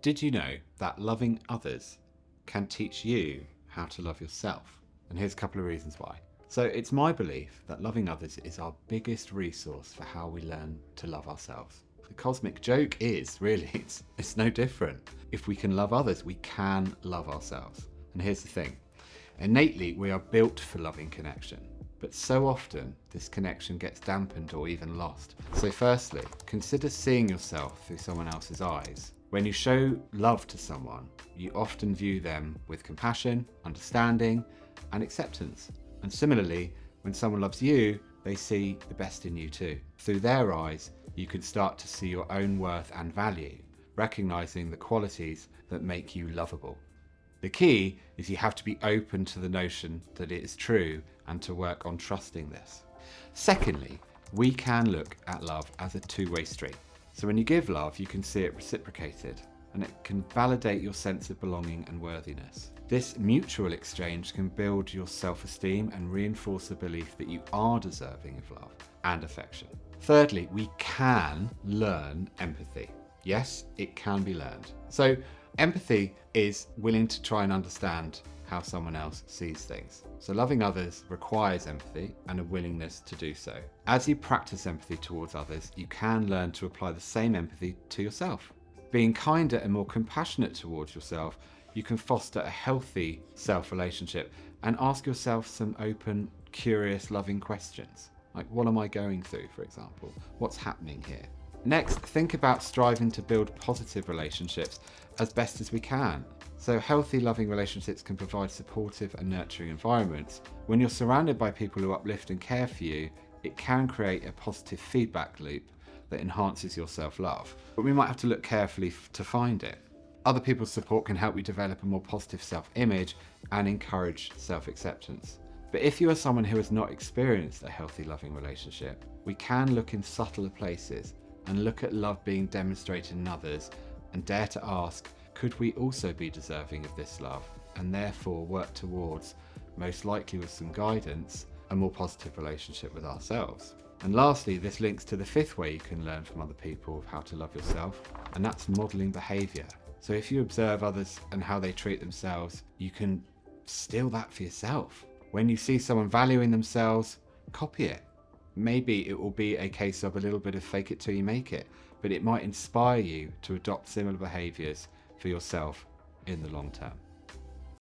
Did you know that loving others can teach you how to love yourself? And here's a couple of reasons why. So it's my belief that loving others is our biggest resource for how we learn to love ourselves. The cosmic joke is, really, it's no different. If we can love others, we can love ourselves. And here's the thing. Innately, we are built for loving connection. But so often, this connection gets dampened or even lost. So firstly, consider seeing yourself through someone else's eyes. When you show love to someone, you often view them with compassion, understanding, and acceptance. And similarly, when someone loves you, they see the best in you too. Through their eyes, you can start to see your own worth and value, recognizing the qualities that make you lovable. The key is you have to be open to the notion that it is true and to work on trusting this. Secondly, we can look at love as a two-way street. So when you give love, you can see it reciprocated, and it can validate your sense of belonging and worthiness. This mutual exchange can build your self-esteem and reinforce the belief that you are deserving of love and affection. Thirdly, we can learn empathy. Yes, it can be learned. So empathy is willing to try and understand how someone else sees things. So loving others requires empathy and a willingness to do so. As you practice empathy towards others, you can learn to apply the same empathy to yourself. Being kinder and more compassionate towards yourself, you can foster a healthy self-relationship and ask yourself some open, curious, loving questions. Like, what am I going through, for example? What's happening here? Next, think about striving to build positive relationships as best as we can. So healthy, loving relationships can provide supportive and nurturing environments. When you're surrounded by people who uplift and care for you, it can create a positive feedback loop that enhances your self-love. But we might have to look carefully to find it. Other people's support can help you develop a more positive self-image and encourage self-acceptance. But if you are someone who has not experienced a healthy, loving relationship, we can look in subtler places and look at love being demonstrated in others and dare to ask, could we also be deserving of this love, and therefore work towards, most likely with some guidance, a more positive relationship with ourselves. And lastly, this links to the fifth way you can learn from other people of how to love yourself, and that's modeling behavior. So if you observe others and how they treat themselves, you can steal that for yourself. When you see someone valuing themselves, copy it. Maybe it will be a case of a little bit of fake it till you make it, but it might inspire you to adopt similar behaviors for yourself in the long term.